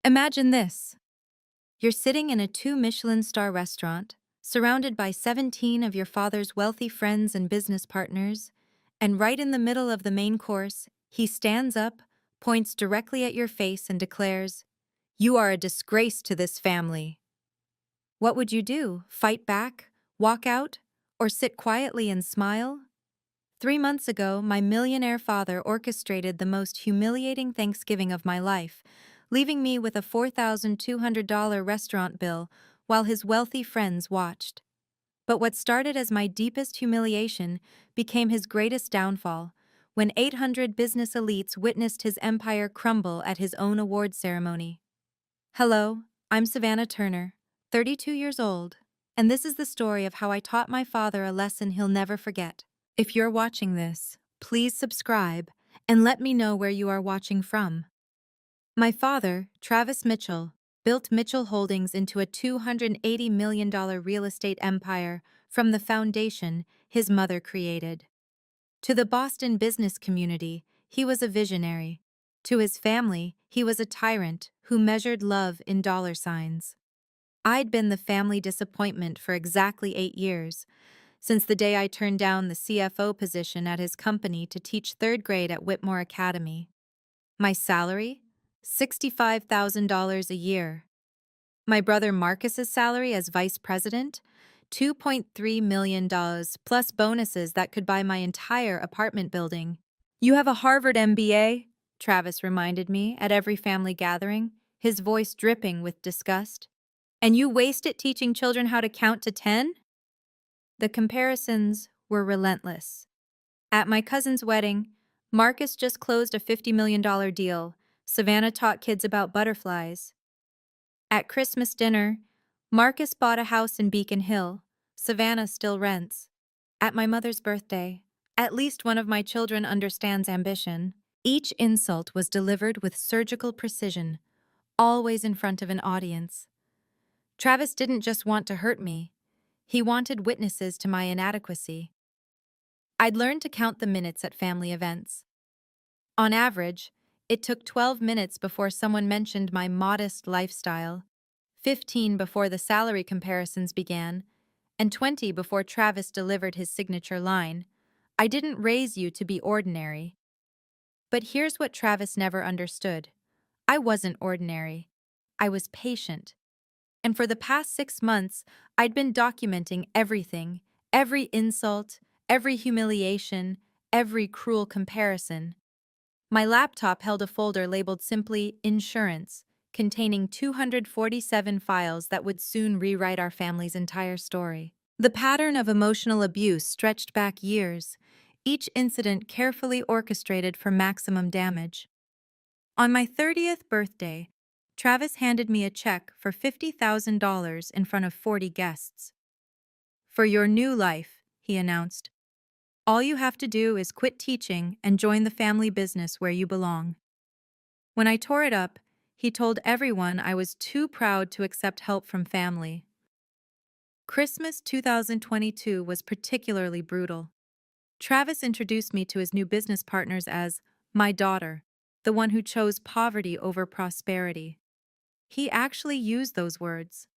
Imagine this. You're sitting in a two-Michelin-star restaurant, surrounded by 17 of your father's wealthy friends and business partners, and right in the middle of the main course, he stands up, points directly at your face, and declares, "You are a disgrace to this family." What would you do? Fight back? Walk out? Or sit quietly and smile? 3 months ago, my millionaire father orchestrated the most humiliating Thanksgiving of my life, leaving me with a $4,200 restaurant bill while his wealthy friends watched. But what started as my deepest humiliation became his greatest downfall, when 800 business elites witnessed his empire crumble at his own award ceremony. Hello, I'm Savannah Turner, 32 years old, and this is the story of how I taught my father a lesson he'll never forget. If you're watching this, please subscribe and let me know where you are watching from. My father, Travis Mitchell, built Mitchell Holdings into a $280 million real estate empire from the foundation his mother created. To the Boston business community, he was a visionary. To his family, he was a tyrant who measured love in dollar signs. I'd been the family disappointment for exactly 8 years, since the day I turned down the CFO position at his company to teach third grade at Whitmore Academy. My salary? $65,000 a year. My brother Marcus's salary as vice president? $2.3 million plus bonuses that could buy my entire apartment building. "You have a Harvard MBA," Travis reminded me at every family gathering, his voice dripping with disgust. "And you waste it teaching children how to count to 10? The comparisons were relentless. At my cousin's wedding, Marcus just closed a $50 million deal. Savannah taught kids about butterflies. At Christmas dinner, Marcus bought a house in Beacon Hill. Savannah still rents. At my mother's birthday, at least one of my children understands ambition. Each insult was delivered with surgical precision, always in front of an audience. Travis didn't just want to hurt me. He wanted witnesses to my inadequacy. I'd learned to count the minutes at family events. On average, it took 12 minutes before someone mentioned my modest lifestyle, 15 before the salary comparisons began, and 20 before Travis delivered his signature line, "I didn't raise you to be ordinary." But here's what Travis never understood. I wasn't ordinary. I was patient. And for the past 6 months, I'd been documenting everything, every insult, every humiliation, every cruel comparison. My laptop held a folder labeled simply "Insurance," containing 247 files that would soon rewrite our family's entire story. The pattern of emotional abuse stretched back years, each incident carefully orchestrated for maximum damage. On my 30th birthday, Travis handed me a check for $50,000 in front of 40 guests. "For your new life," he announced. "All you have to do is quit teaching and join the family business where you belong." When I tore it up, he told everyone I was too proud to accept help from family. Christmas 2022 was particularly brutal. Travis introduced me to his new business partners as "my daughter," the one who chose poverty over prosperity. He actually used those words.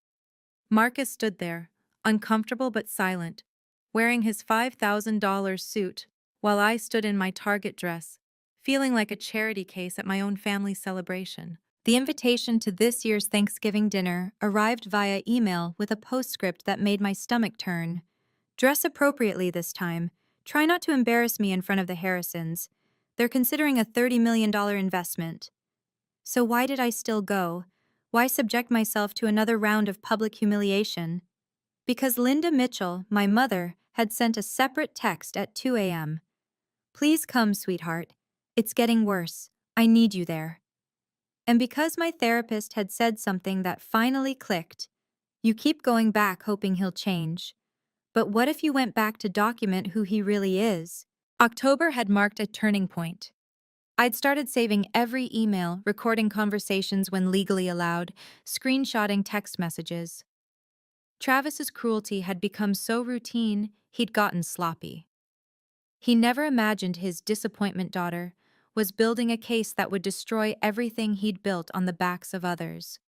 Marcus stood there, uncomfortable but silent, wearing his $5,000 suit, while I stood in my Target dress, feeling like a charity case at my own family celebration. The invitation to this year's Thanksgiving dinner arrived via email with a postscript that made my stomach turn. "Dress appropriately this time. Try not to embarrass me in front of the Harrisons. They're considering a $30 million investment." So why did I still go? Why subject myself to another round of public humiliation? Because Linda Mitchell, my mother, had sent a separate text at 2 a.m. "Please come, sweetheart. It's getting worse. I need you there." And because my therapist had said something that finally clicked, "You keep going back hoping he'll change. But what if you went back to document who he really is?" October had marked a turning point. I'd started saving every email, recording conversations when legally allowed, screenshotting text messages. Travis's cruelty had become so routine, he'd gotten sloppy. He never imagined his disappointment daughter was building a case that would destroy everything he'd built on the backs of others.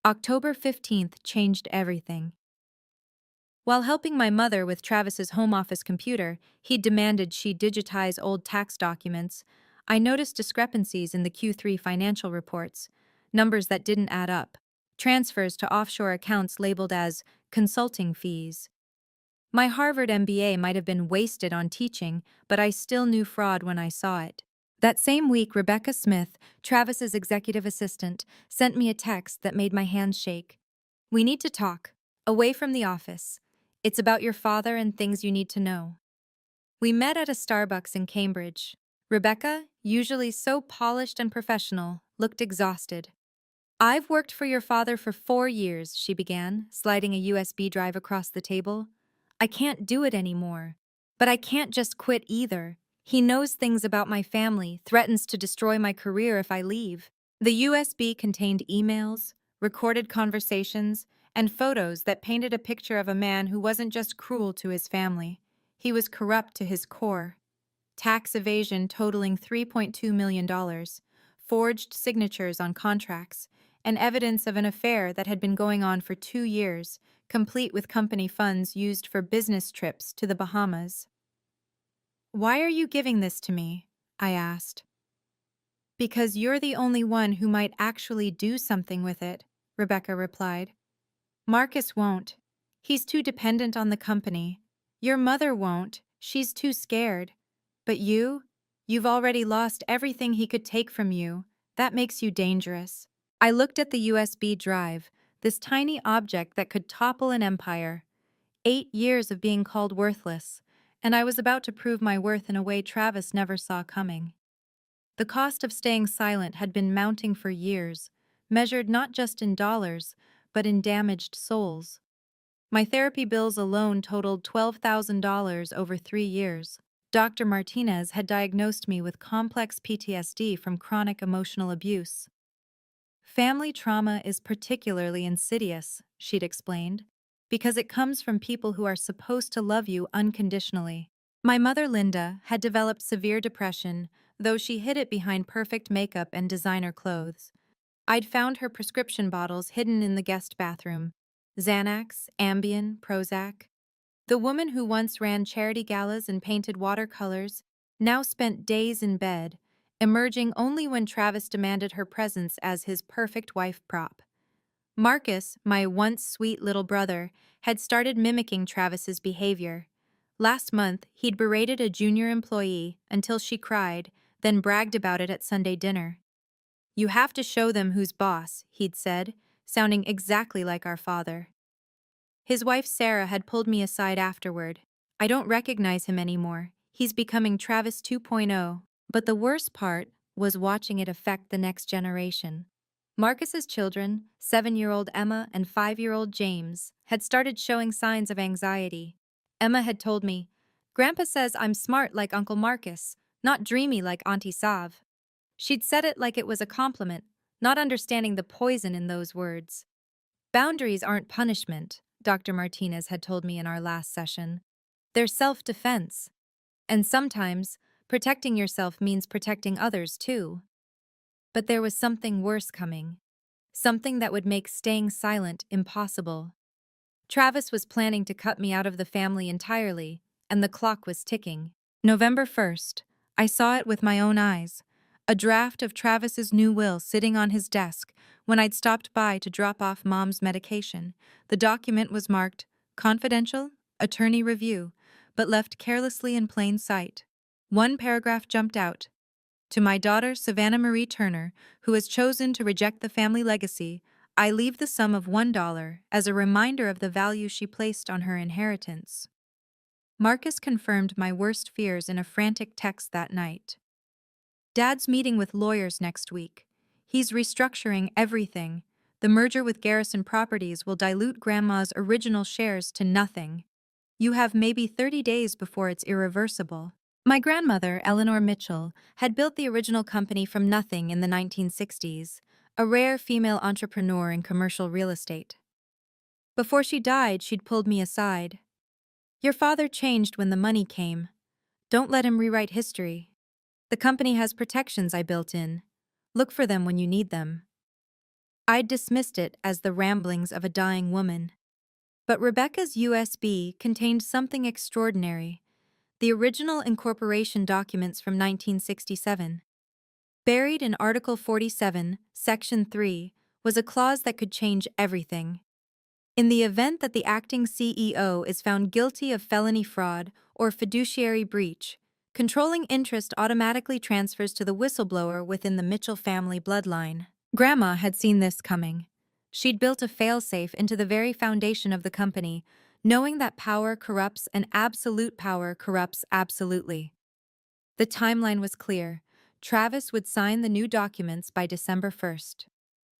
October 15th changed everything. While helping my mother with Travis's home office computer, he demanded she digitize old tax documents. I noticed discrepancies in the Q3 financial reports, numbers that didn't add up, transfers to offshore accounts labeled as consulting fees. My Harvard MBA might have been wasted on teaching, but I still knew fraud when I saw it. That same week, Rebecca Smith, Travis's executive assistant, sent me a text that made my hands shake. "We need to talk. Away from the office. It's about your father and things you need to know." We met at a Starbucks in Cambridge. Rebecca, usually so polished and professional, looked exhausted. "I've worked for your father for 4 years," she began, sliding a USB drive across the table. "I can't do it anymore. But I can't just quit either. He knows things about my family, threatens to destroy my career if I leave." The USB contained emails, recorded conversations, and photos that painted a picture of a man who wasn't just cruel to his family. He was corrupt to his core. Tax evasion totaling $3.2 million, forged signatures on contracts, and evidence of an affair that had been going on for 2 years, complete with company funds used for business trips to the Bahamas. "Why are you giving this to me?" I asked. "Because you're the only one who might actually do something with it," Rebecca replied. "Marcus won't. He's too dependent on the company. Your mother won't. She's too scared. But you've already lost everything he could take from you. That makes you dangerous." I looked at the USB drive, this tiny object that could topple an empire. 8 years of being called worthless, and I was about to prove my worth in a way Travis never saw coming. The cost of staying silent had been mounting for years, measured not just in dollars, but in damaged souls. My therapy bills alone totaled $12,000 over 3 years. Dr. Martinez had diagnosed me with complex PTSD from chronic emotional abuse. "Family trauma is particularly insidious," she'd explained, "because it comes from people who are supposed to love you unconditionally." My mother, Linda, had developed severe depression, though she hid it behind perfect makeup and designer clothes. I'd found her prescription bottles hidden in the guest bathroom. Xanax, Ambien, Prozac. The woman who once ran charity galas and painted watercolors now spent days in bed, emerging only when Travis demanded her presence as his perfect wife prop. Marcus, my once sweet little brother, had started mimicking Travis's behavior. Last month, he'd berated a junior employee until she cried, then bragged about it at Sunday dinner. "You have to show them who's boss," he'd said, sounding exactly like our father. His wife Sarah had pulled me aside afterward. "I don't recognize him anymore. He's becoming Travis 2.0. But the worst part was watching it affect the next generation. Marcus's children, 7-year-old Emma and 5-year-old James, had started showing signs of anxiety. Emma had told me, "Grandpa says I'm smart like Uncle Marcus, not dreamy like Auntie Sav." She'd said it like it was a compliment, not understanding the poison in those words. "Boundaries aren't punishment," Dr. Martinez had told me in our last session. "They're self-defense. And sometimes, protecting yourself means protecting others too." But there was something worse coming. Something that would make staying silent impossible. Travis was planning to cut me out of the family entirely, and the clock was ticking. November 1st, I saw it with my own eyes. A draft of Travis's new will sitting on his desk when I'd stopped by to drop off Mom's medication. The document was marked confidential, attorney review, but left carelessly in plain sight. One paragraph jumped out. "To my daughter, Savannah Marie Turner, who has chosen to reject the family legacy, I leave the sum of $1 as a reminder of the value she placed on her inheritance." Marcus confirmed my worst fears in a frantic text that night. "Dad's meeting with lawyers next week. He's restructuring everything. The merger with Garrison Properties will dilute Grandma's original shares to nothing. You have maybe 30 days before it's irreversible." My grandmother, Eleanor Mitchell, had built the original company from nothing in the 1960s, a rare female entrepreneur in commercial real estate. Before she died, she'd pulled me aside. "Your father changed when the money came. Don't let him rewrite history." The company has protections I built in. Look for them when you need them. I'd dismissed it as the ramblings of a dying woman. But Rebecca's USB contained something extraordinary: the original incorporation documents from 1967. Buried in Article 47, Section 3, was a clause that could change everything. In the event that the acting CEO is found guilty of felony fraud or fiduciary breach, controlling interest automatically transfers to the whistleblower within the Mitchell family bloodline. Grandma had seen this coming. She'd built a failsafe into the very foundation of the company, knowing that power corrupts and absolute power corrupts absolutely. The timeline was clear. Travis would sign the new documents by December 1st.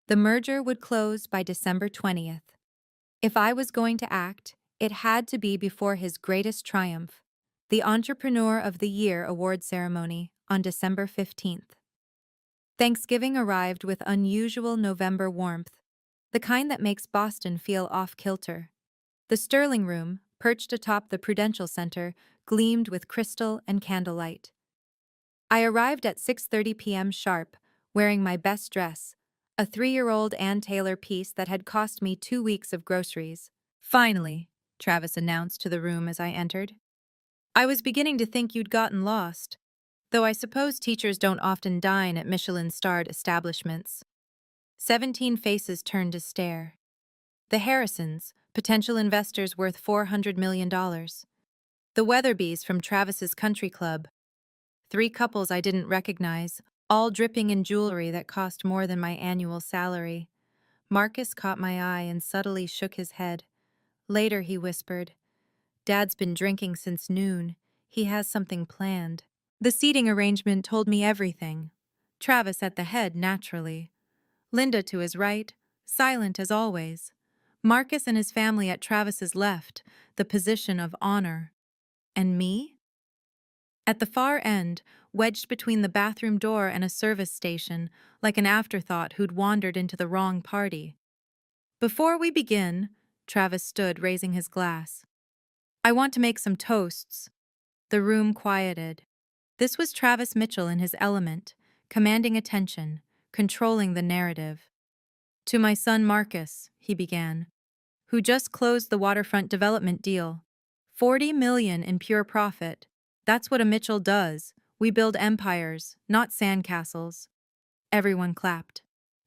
The merger would close by December 20th. If I was going to act, it had to be before his greatest triumph, the Entrepreneur of the Year award ceremony on December 15th. Thanksgiving arrived with unusual November warmth, the kind that makes Boston feel off-kilter. The Sterling Room, perched atop the Prudential Center, gleamed with crystal and candlelight. I arrived at 6:30 p.m. sharp, wearing my best dress, a 3-year-old Ann Taylor piece that had cost me 2 weeks of groceries. "Finally," Travis announced to the room as I entered. "I was beginning to think you'd gotten lost, though I suppose teachers don't often dine at Michelin-starred establishments." 17 faces turned to stare. The Harrisons, potential investors worth $400 million. The Weatherbys from Travis's country club. 3 couples I didn't recognize, all dripping in jewelry that cost more than my annual salary. Marcus caught my eye and subtly shook his head. Later he whispered, "Dad's been drinking since noon. He has something planned." The seating arrangement told me everything. Travis at the head, naturally. Linda to his right, silent as always. Marcus and his family at Travis's left, the position of honor. And me? At the far end, wedged between the bathroom door and a service station, like an afterthought who'd wandered into the wrong party. "Before we begin," Travis stood, raising his glass, "I want to make some toasts." The room quieted. This was Travis Mitchell in his element, commanding attention, controlling the narrative. "To my son Marcus," he began, "who just closed the waterfront development deal. 40 million in pure profit. That's what a Mitchell does. We build empires, not sandcastles." Everyone clapped.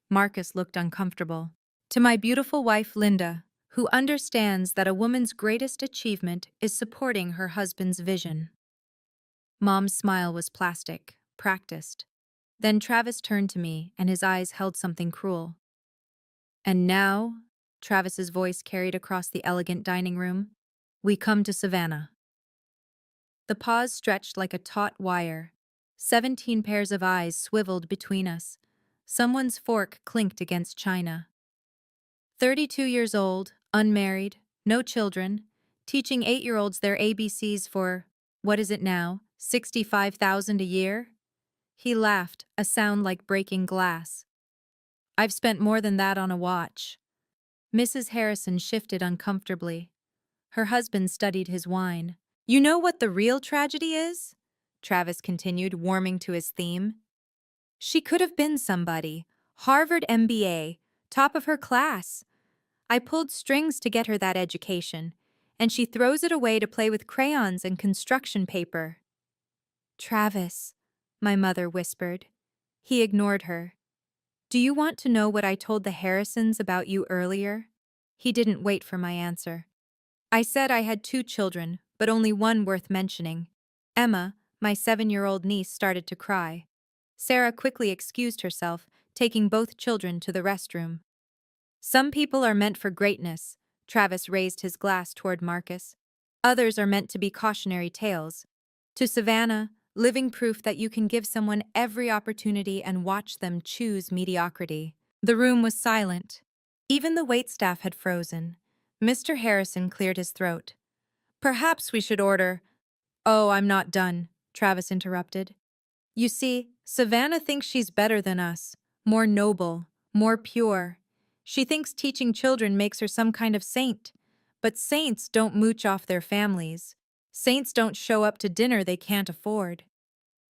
Marcus looked uncomfortable. "To my beautiful wife Linda, who understands that a woman's greatest achievement is supporting her husband's vision." Mom's smile was plastic, practiced. Then Travis turned to me, and his eyes held something cruel. "And now," Travis's voice carried across the elegant dining room, "we come to Savannah." The pause stretched like a taut wire. 17 pairs of eyes swiveled between us. Someone's fork clinked against china. 32 years old, unmarried, no children, teaching 8-year-olds their ABCs for, what is it now, 65,000 a year? He laughed, a sound like breaking glass. "I've spent more than that on a watch." Mrs. Harrison shifted uncomfortably. Her husband studied his wine. "You know what the real tragedy is?" Travis continued, warming to his theme. "She could have been somebody. Harvard MBA, top of her class. I pulled strings to get her that education, and she throws it away to play with crayons and construction paper." "Travis," my mother whispered. He ignored her. "Do you want to know what I told the Harrisons about you earlier?" He didn't wait for my answer. "I said I had 2 children, but only one worth mentioning. Emma, my 7-year-old niece, started to cry. Sarah quickly excused herself, taking both children to the restroom." "Some people are meant for greatness," Travis raised his glass toward Marcus. "Others are meant to be cautionary tales. To Savannah, living proof that you can give someone every opportunity and watch them choose mediocrity." The room was silent. Even the waitstaff had frozen. Mr. Harrison cleared his throat. "Perhaps we should order—" "Oh, I'm not done," Travis interrupted. "You see, Savannah thinks she's better than us, more noble, more pure. She thinks teaching children makes her some kind of saint. But saints don't mooch off their families. Saints don't show up to dinner they can't afford."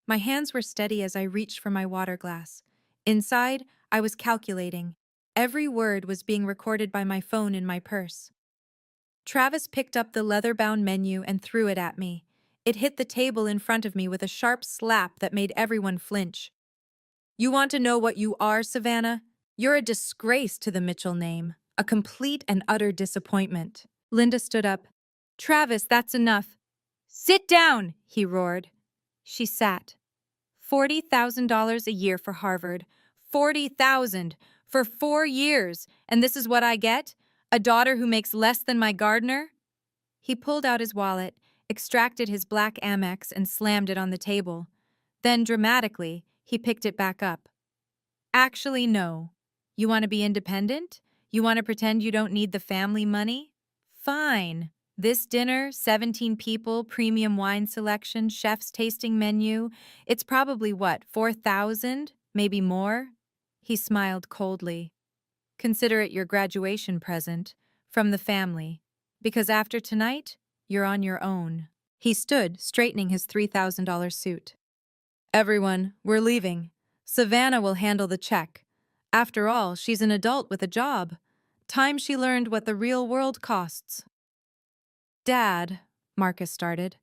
My hands were steady as I reached for my water glass. Inside, I was calculating. Every word was being recorded by my phone in my purse. Travis picked up the leather-bound menu and threw it at me. It hit the table in front of me with a sharp slap that made everyone flinch. You want to know what you are, Savannah? You're a disgrace to the Mitchell name, a complete and utter disappointment. Linda stood up. Travis, that's enough. Sit down, he roared. She sat. $40,000 a year for Harvard. 40,000 for 4 years, and this is what I get? A daughter who makes less than my gardener? He pulled out his wallet, extracted his black Amex, and slammed it on the table. Then, dramatically, he picked it back up. Actually, no. You want to be independent? You want to pretend you don't need the family money? Fine. This dinner, 17 people, premium wine selection, chef's tasting menu, it's probably what, 4,000? Maybe more? He smiled coldly. Consider it your graduation present from the family, because after tonight, you're on your own. He stood, straightening his $3,000 suit. Everyone, we're leaving. Savannah will handle the check. After all, she's an adult with a job. Time she learned what the real world costs. Dad, Marcus started.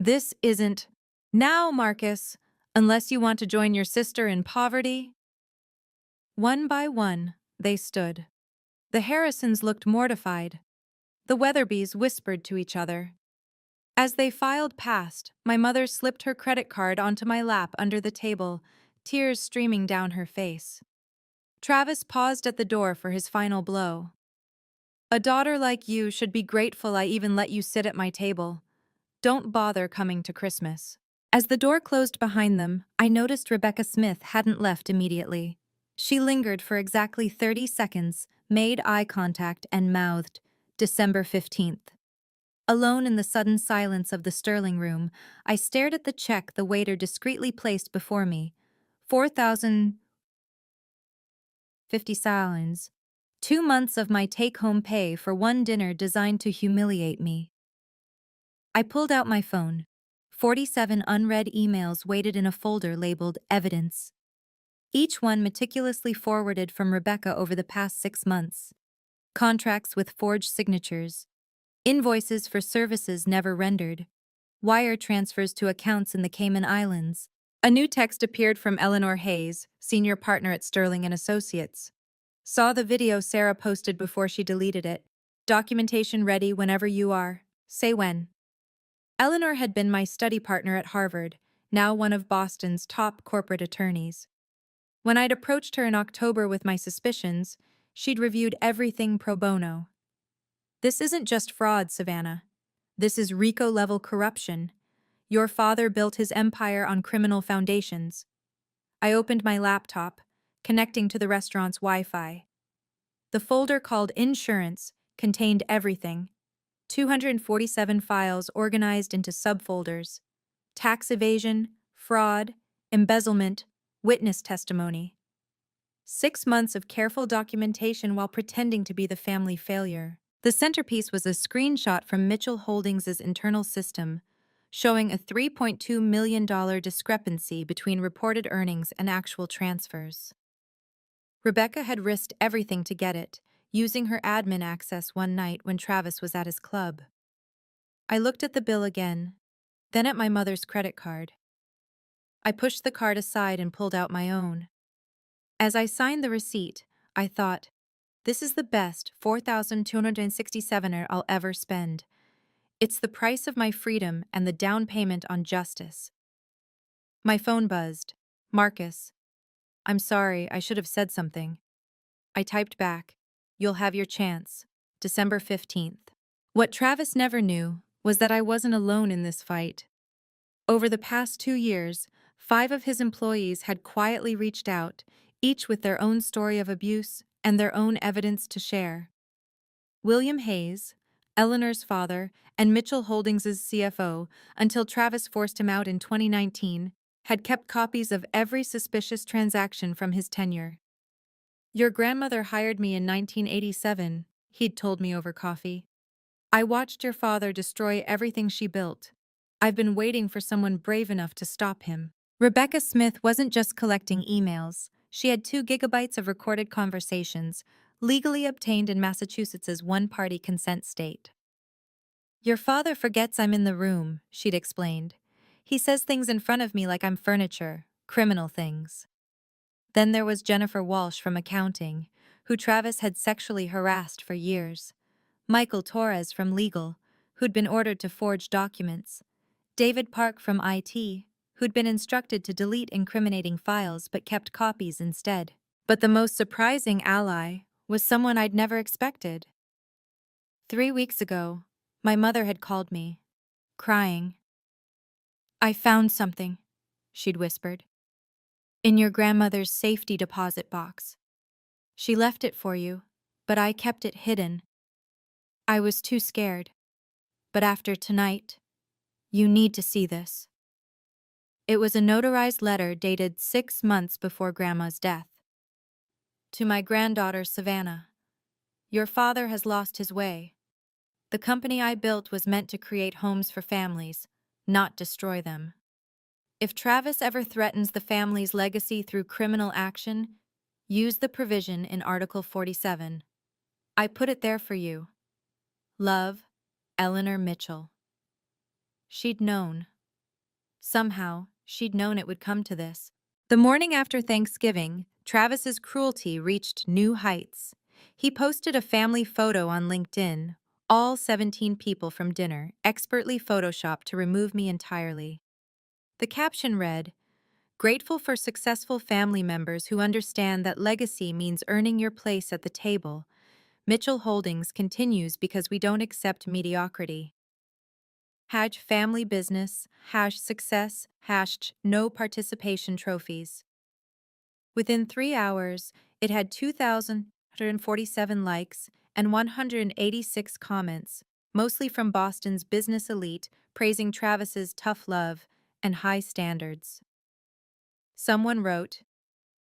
This isn't. Now, Marcus, unless you want to join your sister in poverty. One by one, they stood. The Harrisons looked mortified. The Weatherbys whispered to each other. As they filed past, my mother slipped her credit card onto my lap under the table, tears streaming down her face. Travis paused at the door for his final blow. A daughter like you should be grateful I even let you sit at my table. Don't bother coming to Christmas. As the door closed behind them, I noticed Rebecca Smith hadn't left immediately. She lingered for exactly 30 seconds, made eye contact, and mouthed, December 15th. Alone in the sudden silence of the Sterling room, I stared at the check the waiter discreetly placed before me. 4,050 salins. 2 months of my take-home pay for one dinner designed to humiliate me. I pulled out my phone. 47 unread emails waited in a folder labeled Evidence. Each one meticulously forwarded from Rebecca over the past 6 months. Contracts with forged signatures. Invoices for services never rendered. Wire transfers to accounts in the Cayman Islands. A new text appeared from Eleanor Hayes, senior partner at Sterling & Associates. Saw the video Sarah posted before she deleted it. Documentation ready whenever you are. Say when. Eleanor had been my study partner at Harvard, now one of Boston's top corporate attorneys. When I'd approached her in October with my suspicions, she'd reviewed everything pro bono. This isn't just fraud, Savannah. This is RICO-level corruption. Your father built his empire on criminal foundations. I opened my laptop, connecting to the restaurant's Wi-Fi. The folder called Insurance contained everything. 247 files organized into subfolders. Tax evasion, fraud, embezzlement, witness testimony. 6 months of careful documentation while pretending to be the family failure. The centerpiece was a screenshot from Mitchell Holdings' internal system, showing a $3.2 million discrepancy between reported earnings and actual transfers. Rebecca had risked everything to get it, using her admin access one night when Travis was at his club. I looked at the bill again, then at my mother's credit card. I pushed the card aside and pulled out my own. As I signed the receipt, I thought, this is the best $4,267 I'll ever spend. It's the price of my freedom and the down payment on justice. My phone buzzed. Marcus. I'm sorry, I should have said something. I typed back. You'll have your chance. December 15th. What Travis never knew was that I wasn't alone in this fight. Over the past 2 years, 5 of his employees had quietly reached out, each with their own story of abuse and their own evidence to share. William Hayes, Eleanor's father, and Mitchell Holdings' CFO, until Travis forced him out in 2019, had kept copies of every suspicious transaction from his tenure. Your grandmother hired me in 1987, he'd told me over coffee. I watched your father destroy everything she built. I've been waiting for someone brave enough to stop him. Rebecca Smith wasn't just collecting emails. She had 2 gigabytes of recorded conversations, legally obtained in Massachusetts's one-party consent state. Your father forgets I'm in the room, she'd explained. He says things in front of me like I'm furniture, criminal things. Then there was Jennifer Walsh from accounting, who Travis had sexually harassed for years. Michael Torres from legal, who'd been ordered to forge documents. David Park from IT, who'd been instructed to delete incriminating files but kept copies instead. But the most surprising ally was someone I'd never expected. 3 weeks ago, my mother had called me, crying. I found something, she'd whispered. In your grandmother's safety deposit box. She left it for you, but I kept it hidden. I was too scared. But after tonight, you need to see this. It was a notarized letter dated 6 months before Grandma's death. To my granddaughter, Savannah. Your father has lost his way. The company I built was meant to create homes for families, not destroy them. If Travis ever threatens the family's legacy through criminal action, use the provision in Article 47. I put it there for you. Love, Eleanor Mitchell. She'd known. Somehow, she'd known it would come to this. The morning after Thanksgiving, Travis's cruelty reached new heights. He posted a family photo on LinkedIn, all 17 people from dinner, expertly photoshopped to remove me entirely. The caption read, "Grateful for successful family members who understand that legacy means earning your place at the table. Mitchell Holdings continues because we don't accept mediocrity. Hash family business, hash success, hash no participation trophies." Within 3 hours, it had 2,147 likes and 186 comments, mostly from Boston's business elite, praising Travis's tough love and high standards. Someone wrote,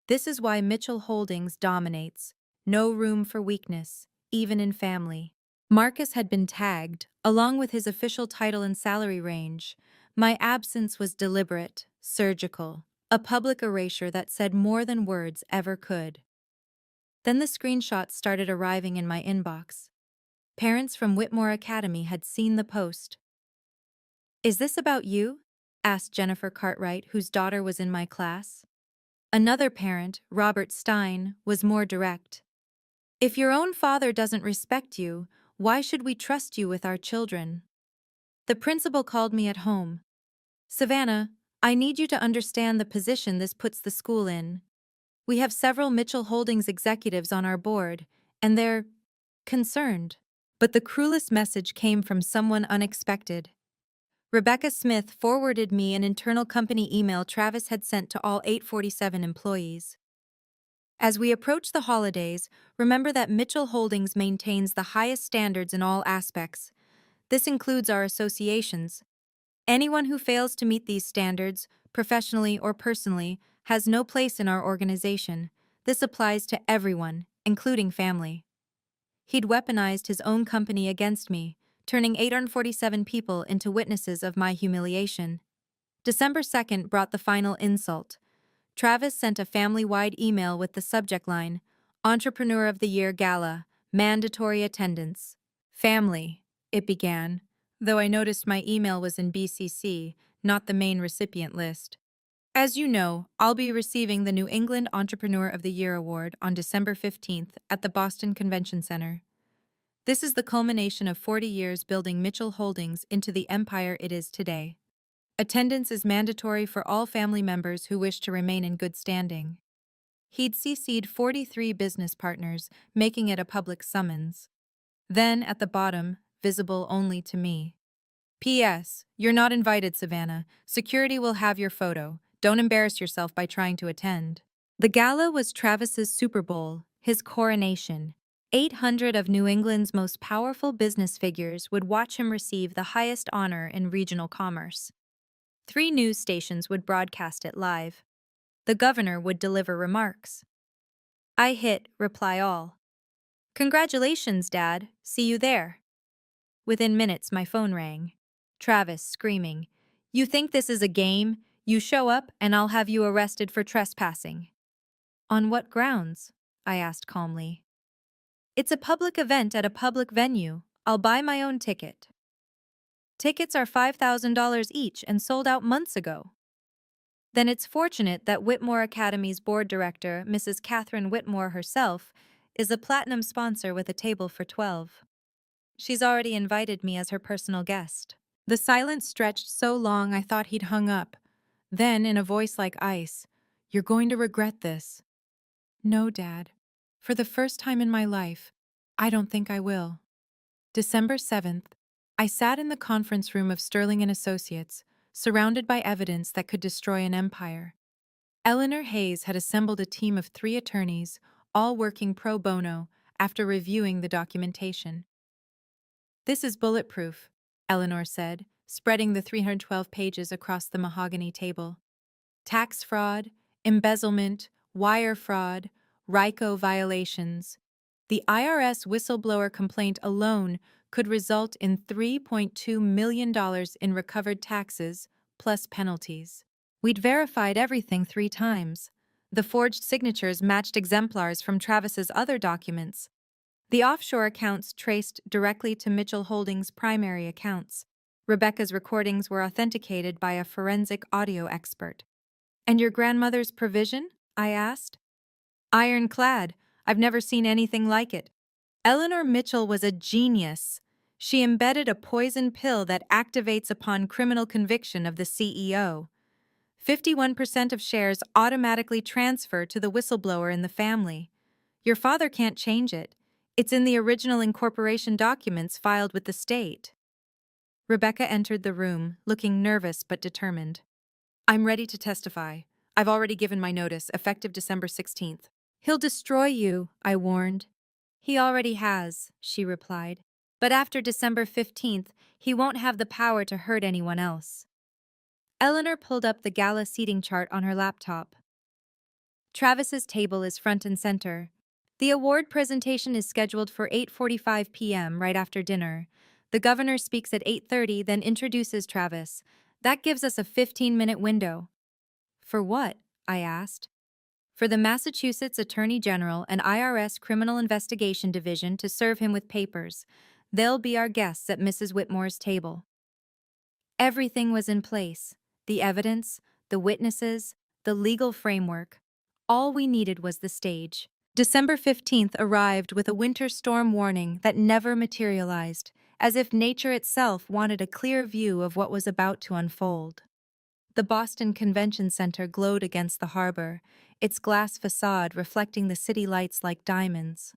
"This is why Mitchell Holdings dominates. No room for weakness, even in family." Marcus had been tagged, along with his official title and salary range. My absence was deliberate, surgical, a public erasure that said more than words ever could. Then the screenshots started arriving in my inbox. Parents from Whitmore Academy had seen the post. "Is this about you?" asked Jennifer Cartwright, whose daughter was in my class. Another parent, Robert Stein, was more direct. "If your own father doesn't respect you, why should we trust you with our children?" The principal called me at home. "Savannah, I need you to understand the position this puts the school in. We have several Mitchell Holdings executives on our board, and they're concerned." But the cruelest message came from someone unexpected. Rebecca Smith forwarded me an internal company email Travis had sent to all 847 employees. As we approach the holidays, remember that Mitchell Holdings maintains the highest standards in all aspects. This includes our associations. Anyone who fails to meet these standards, professionally or personally, has no place in our organization. This applies to everyone, including family. He'd weaponized his own company against me, turning 847 people into witnesses of my humiliation. December 2nd brought the final insult. Travis sent a family-wide email with the subject line, "Entrepreneur of the Year Gala, Mandatory Attendance." "Family," it began, though I noticed my email was in BCC, not the main recipient list. "As you know, I'll be receiving the New England Entrepreneur of the Year Award on December 15th at the Boston Convention Center. This is the culmination of 40 years building Mitchell Holdings into the empire it is today. Attendance is mandatory for all family members who wish to remain in good standing." He'd CC'd 43 business partners, making it a public summons. Then, at the bottom, visible only to me, "P.S. You're not invited, Savannah. Security will have your photo. Don't embarrass yourself by trying to attend." The gala was Travis's Super Bowl, his coronation. 800 of New England's most powerful business figures would watch him receive the highest honor in regional commerce. 3 news stations would broadcast it live. The governor would deliver remarks. I hit reply all. "Congratulations, Dad. See you there." Within minutes, my phone rang. Travis screaming, "You think this is a game? You show up and I'll have you arrested for trespassing. On what grounds? I asked calmly. It's a public event at a public venue. I'll buy my own ticket. Tickets are $5,000 each and sold out months ago. Then it's fortunate that Whitmore Academy's board director, Mrs. Catherine Whitmore herself, is a platinum sponsor with a table for 12. She's already invited me as her personal guest. The silence stretched so long I thought he'd hung up. Then, in a voice like ice, "You're going to regret this." "No, Dad. For the first time in my life, I don't think I will." December 7th, I sat in the conference room of Sterling and Associates, surrounded by evidence that could destroy an empire. Eleanor Hayes had assembled a team of 3 attorneys, all working pro bono, after reviewing the documentation. "This is bulletproof," Eleanor said, spreading the 312 pages across the mahogany table. "Tax fraud, embezzlement, wire fraud, RICO violations. The IRS whistleblower complaint alone could result in $3.2 million in recovered taxes, plus penalties. We'd verified everything 3 times. The forged signatures matched exemplars from Travis's other documents. The offshore accounts traced directly to Mitchell Holdings' primary accounts. Rebecca's recordings were authenticated by a forensic audio expert. And your grandmother's provision? I asked. Ironclad. I've never seen anything like it. Eleanor Mitchell was a genius. She embedded a poison pill that activates upon criminal conviction of the CEO. 51% of shares automatically transfer to the whistleblower in the family. Your father can't change it. It's in the original incorporation documents filed with the state. Rebecca entered the room, looking nervous but determined. I'm ready to testify. I've already given my notice, effective December 16th. He'll destroy you, I warned. He already has, she replied. But after December 15th, he won't have the power to hurt anyone else. Eleanor pulled up the gala seating chart on her laptop. Travis's table is front and center. The award presentation is scheduled for 8:45 p.m. right after dinner. The governor speaks at 8:30, then introduces Travis. That gives us a 15-minute window. For what? I asked. For the Massachusetts Attorney General and IRS Criminal Investigation Division to serve him with papers. They'll be our guests at Mrs. Whitmore's table. Everything was in place. The evidence, the witnesses, the legal framework. All we needed was the stage. December 15th arrived with a winter storm warning that never materialized, as if nature itself wanted a clear view of what was about to unfold. The Boston Convention Center glowed against the harbor, its glass facade reflecting the city lights like diamonds.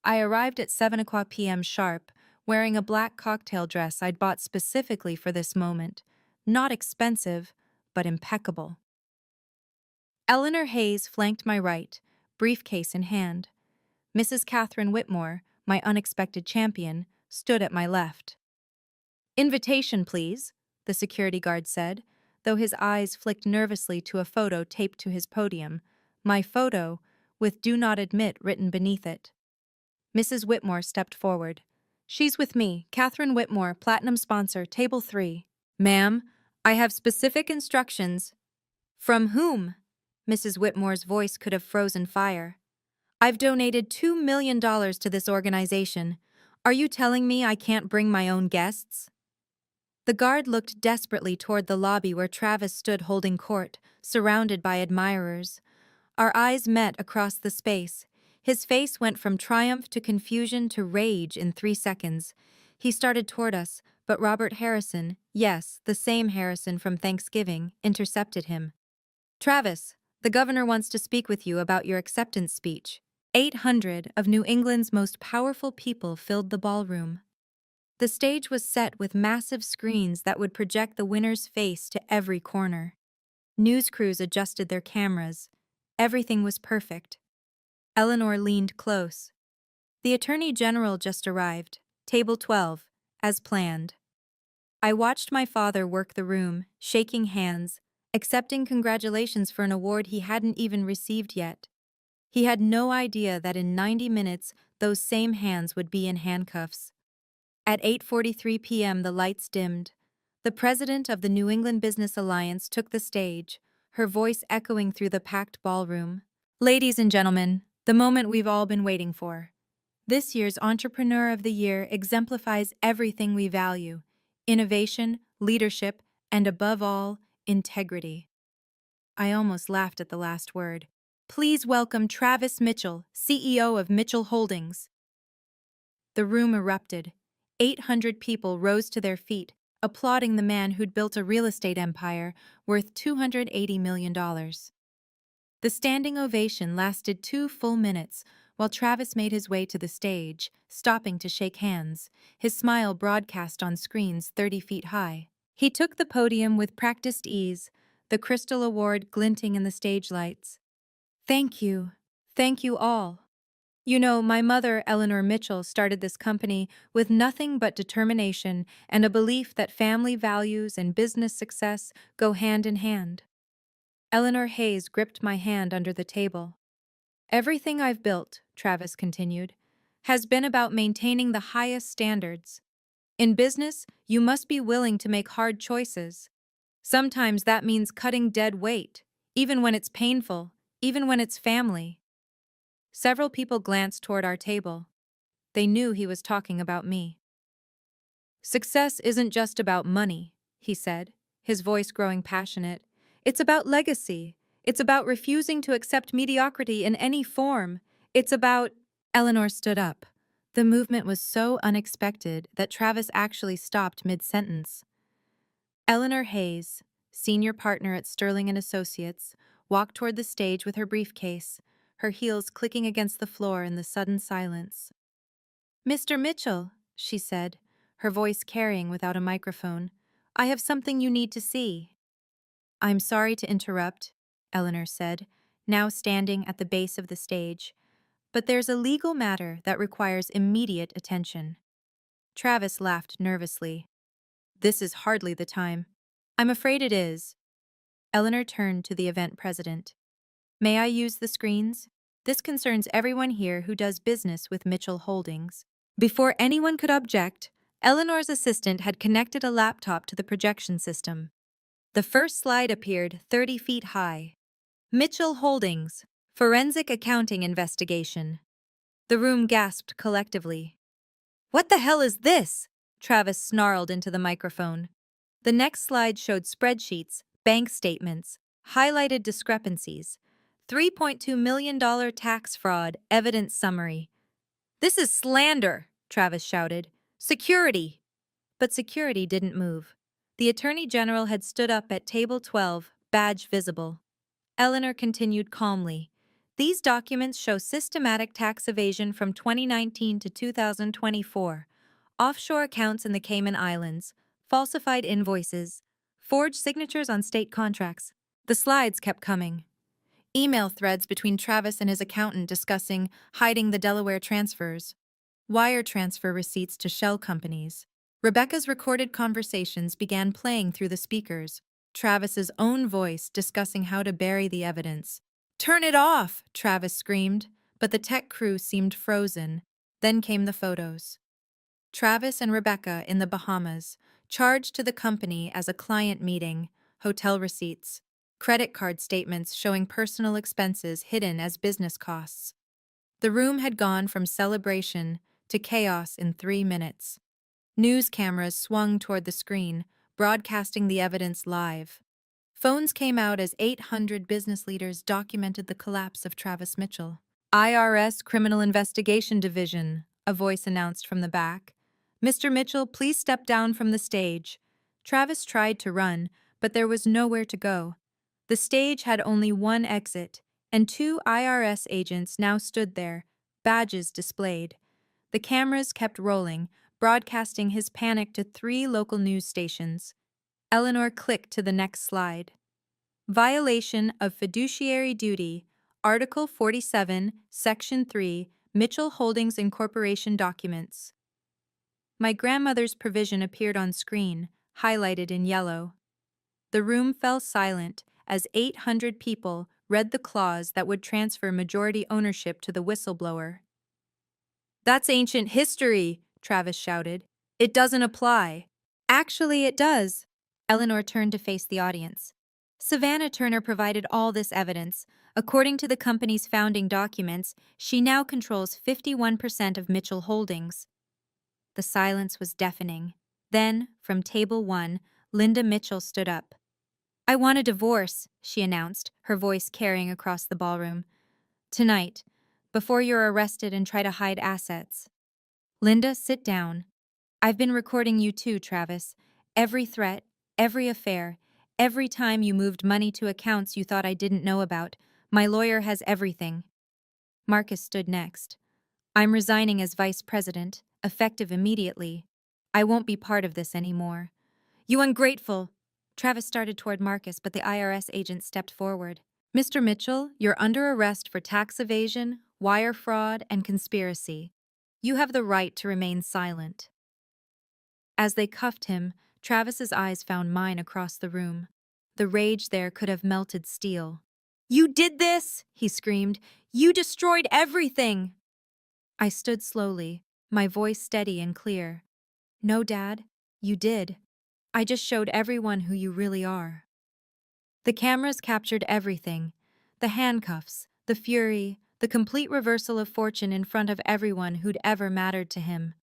I arrived at 7:00 p.m. sharp, wearing a black cocktail dress I'd bought specifically for this moment. Not expensive, but impeccable. Eleanor Hayes flanked my right, briefcase in hand. Mrs. Catherine Whitmore, my unexpected champion, stood at my left. Invitation, please, the security guard said, though his eyes flicked nervously to a photo taped to his podium. My photo, with "Do Not Admit" written beneath it. Mrs. Whitmore stepped forward. She's with me, Catherine Whitmore, platinum sponsor, table 3. Ma'am, I have specific instructions. From whom? Mrs. Whitmore's voice could have frozen fire. I've donated $2 million to this organization. Are you telling me I can't bring my own guests? The guard looked desperately toward the lobby where Travis stood holding court, surrounded by admirers. Our eyes met across the space. His face went from triumph to confusion to rage in 3 seconds. He started toward us, but Robert Harrison, yes, the same Harrison from Thanksgiving, intercepted him. Travis, the governor wants to speak with you about your acceptance speech. 800 of New England's most powerful people filled the ballroom. The stage was set with massive screens that would project the winner's face to every corner. News crews adjusted their cameras. Everything was perfect. Eleanor leaned close. The Attorney General just arrived, table 12, as planned. I watched my father work the room, shaking hands, accepting congratulations for an award he hadn't even received yet. He had no idea that in 90 minutes those same hands would be in handcuffs. At 8:43 p.m. the lights dimmed. The president of the New England Business Alliance took the stage, her voice echoing through the packed ballroom. Ladies and gentlemen, the moment we've all been waiting for. This year's Entrepreneur of the Year exemplifies everything we value: innovation, leadership, and above all, integrity. I almost laughed at the last word. Please welcome Travis Mitchell, CEO of Mitchell Holdings. The room erupted. 800 people rose to their feet, applauding the man who'd built a real estate empire worth $280 million. The standing ovation lasted 2 full minutes while Travis made his way to the stage, stopping to shake hands, his smile broadcast on screens 30 feet high. He took the podium with practiced ease, the Crystal Award glinting in the stage lights. Thank you. Thank you all. You know, my mother, Eleanor Mitchell, started this company with nothing but determination and a belief that family values and business success go hand in hand. Eleanor Hayes gripped my hand under the table. Everything I've built, Travis continued, has been about maintaining the highest standards. In business, you must be willing to make hard choices. Sometimes that means cutting dead weight, even when it's painful, even when it's family. Several people glanced toward our table. They knew he was talking about me. Success isn't just about money, he said, his voice growing passionate. It's about legacy. It's about refusing to accept mediocrity in any form. It's about... Eleanor stood up. The movement was so unexpected that Travis actually stopped mid-sentence. Eleanor Hayes, senior partner at Sterling & Associates, walked toward the stage with her briefcase, her heels clicking against the floor in the sudden silence. "Mr. Mitchell," she said, her voice carrying without a microphone, "I have something you need to see." "I'm sorry to interrupt," Eleanor said, now standing at the base of the stage, "but there's a legal matter that requires immediate attention." Travis laughed nervously. "This is hardly the time." "I'm afraid it is." Eleanor turned to the event president. "May I use the screens? This concerns everyone here who does business with Mitchell Holdings." Before anyone could object, Eleanor's assistant had connected a laptop to the projection system. The first slide appeared 30 feet high. Mitchell Holdings, Forensic Accounting Investigation. The room gasped collectively. "What the hell is this?" Travis snarled into the microphone. The next slide showed spreadsheets, bank statements, highlighted discrepancies, $3.2 million tax fraud, evidence summary. "This is slander," Travis shouted. "Security!" But security didn't move. The Attorney General had stood up at table 12, badge visible. Eleanor continued calmly. "These documents show systematic tax evasion from 2019 to 2024, offshore accounts in the Cayman Islands, falsified invoices, forged signatures on state contracts." The slides kept coming. Email threads between Travis and his accountant discussing hiding the Delaware transfers, wire transfer receipts to shell companies. Rebecca's recorded conversations began playing through the speakers, Travis's own voice discussing how to bury the evidence. "Turn it off!" Travis screamed, but the tech crew seemed frozen. Then came the photos. Travis and Rebecca in the Bahamas, charged to the company as a client meeting, hotel receipts, credit card statements showing personal expenses hidden as business costs. The room had gone from celebration to chaos in 3 minutes. News cameras swung toward the screen, broadcasting the evidence live. Phones came out as 800 business leaders documented the collapse of Travis Mitchell. "IRS Criminal Investigation Division," a voice announced from the back. "Mr. Mitchell, please step down from the stage." Travis tried to run, but there was nowhere to go. The stage had only one exit, and 2 IRS agents now stood there, badges displayed. The cameras kept rolling, broadcasting his panic to 3 local news stations. Eleanor clicked to the next slide. "Violation of fiduciary duty, Article 47, Section 3, Mitchell Holdings Incorporation documents." My grandmother's provision appeared on screen, highlighted in yellow. The room fell silent as 800 people read the clause that would transfer majority ownership to the whistleblower. "That's ancient history," Travis shouted. "It doesn't apply." "Actually, it does," Eleanor turned to face the audience. Savannah Turner provided all this evidence. According to the company's founding documents, she now controls 51% of Mitchell Holdings. The silence was deafening. Then, from table 1, Linda Mitchell stood up. "I want a divorce," she announced, her voice carrying across the ballroom. "Tonight, before you're arrested and try to hide assets." "Linda, sit down. I've been recording you too, Travis. Every threat, every affair, every time you moved money to accounts you thought I didn't know about. My lawyer has everything." Marcus stood next. "I'm resigning as vice president, effective immediately. I won't be part of this anymore." "You ungrateful!" Travis started toward Marcus, but the IRS agent stepped forward. "Mr. Mitchell, you're under arrest for tax evasion, wire fraud, and conspiracy. You have the right to remain silent." As they cuffed him, Travis's eyes found mine across the room. The rage there could have melted steel. "You did this!" he screamed. "You destroyed everything!" I stood slowly, my voice steady and clear. "No, Dad, you did. I just showed everyone who you really are." The cameras captured everything: the handcuffs, the fury, the complete reversal of fortune in front of everyone who'd ever mattered to him.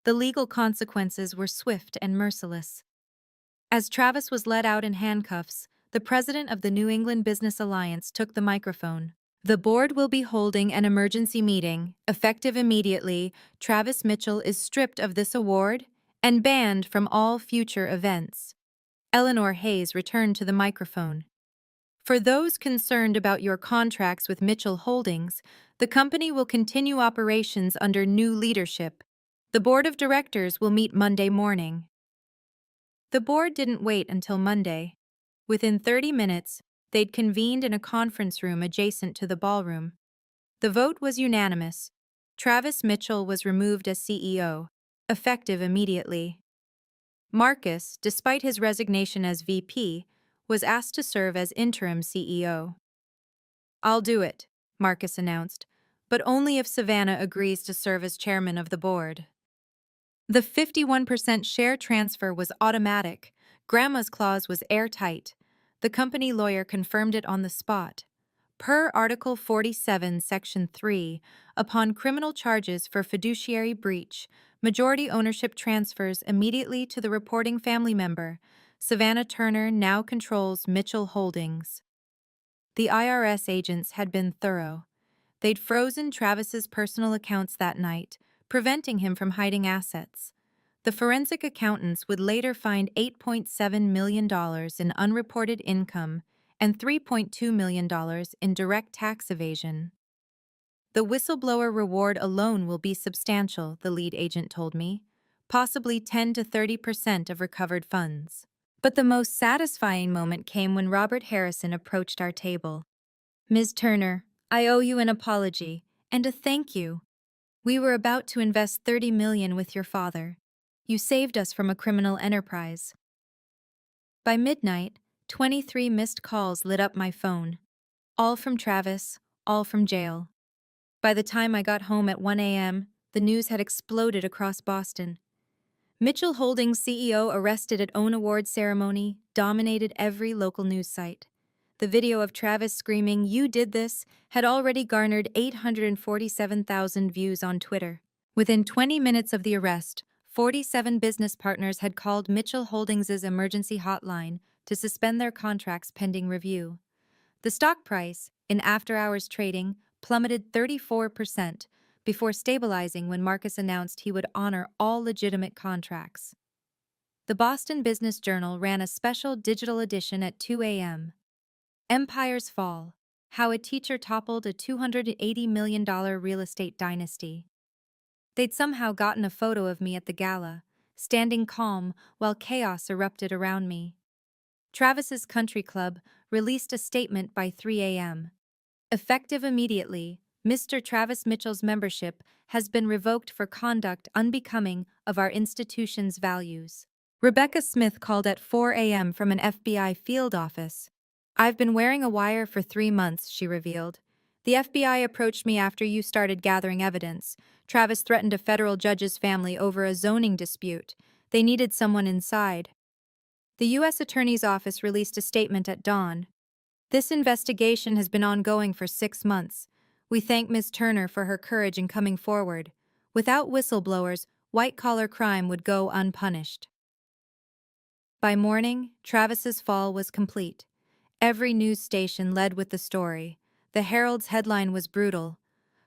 The legal consequences were swift and merciless. As Travis was led out in handcuffs, the president of the New England Business Alliance took the microphone. "The board will be holding an emergency meeting. Effective immediately, Travis Mitchell is stripped of this award and banned from all future events." Eleanor Hayes returned to the microphone. "For those concerned about your contracts with Mitchell Holdings, the company will continue operations under new leadership. The board of directors will meet Monday morning." The board didn't wait until Monday. Within 30 minutes, they'd convened in a conference room adjacent to the ballroom. The vote was unanimous. Travis Mitchell was removed as CEO, effective immediately. Marcus, despite his resignation as VP, was asked to serve as interim CEO. "I'll do it," Marcus announced, "but only if Savannah agrees to serve as chairman of the board." The 51% share transfer was automatic. Grandma's clause was airtight. The company lawyer confirmed it on the spot. Per Article 47, Section 3, upon criminal charges for fiduciary breach, majority ownership transfers immediately to the reporting family member. Savannah Turner now controls Mitchell Holdings. The IRS agents had been thorough. They'd frozen Travis's personal accounts that night, preventing him from hiding assets. The forensic accountants would later find $8.7 million in unreported income and $3.2 million in direct tax evasion. "The whistleblower reward alone will be substantial," the lead agent told me, "possibly 10 to 30% of recovered funds." But the most satisfying moment came when Robert Harrison approached our table. "Ms. Turner, I owe you an apology and a thank you. We were about to invest $30 million with your father. You saved us from a criminal enterprise." By midnight, 23 missed calls lit up my phone. All from Travis, all from jail. By the time I got home at 1 a.m., the news had exploded across Boston. Mitchell Holdings CEO arrested at own award ceremony dominated every local news site. The video of Travis screaming, "You did this," had already garnered 847,000 views on Twitter. Within 20 minutes of the arrest, 47 business partners had called Mitchell Holdings' emergency hotline to suspend their contracts pending review. The stock price, in after-hours trading, plummeted 34%, before stabilizing when Marcus announced he would honor all legitimate contracts. The Boston Business Journal ran a special digital edition at 2 a.m. Empires Fall: How a Teacher Toppled a $280 million real estate dynasty. They'd somehow gotten a photo of me at the gala, standing calm while chaos erupted around me. Travis's Country Club released a statement by 3 a.m. "Effective immediately, Mr. Travis Mitchell's membership has been revoked for conduct unbecoming of our institution's values." Rebecca Smith called at 4 a.m. from an FBI field office. "I've been wearing a wire for 3 months," she revealed. "The FBI approached me after you started gathering evidence. Travis threatened a federal judge's family over a zoning dispute. They needed someone inside." The U.S. Attorney's Office released a statement at dawn. This investigation has been ongoing for 6 months. We thank Ms. Turner for her courage in coming forward. Without whistleblowers, white-collar crime would go unpunished. By morning, Travis's fall was complete. Every news station led with the story. The Herald's headline was brutal.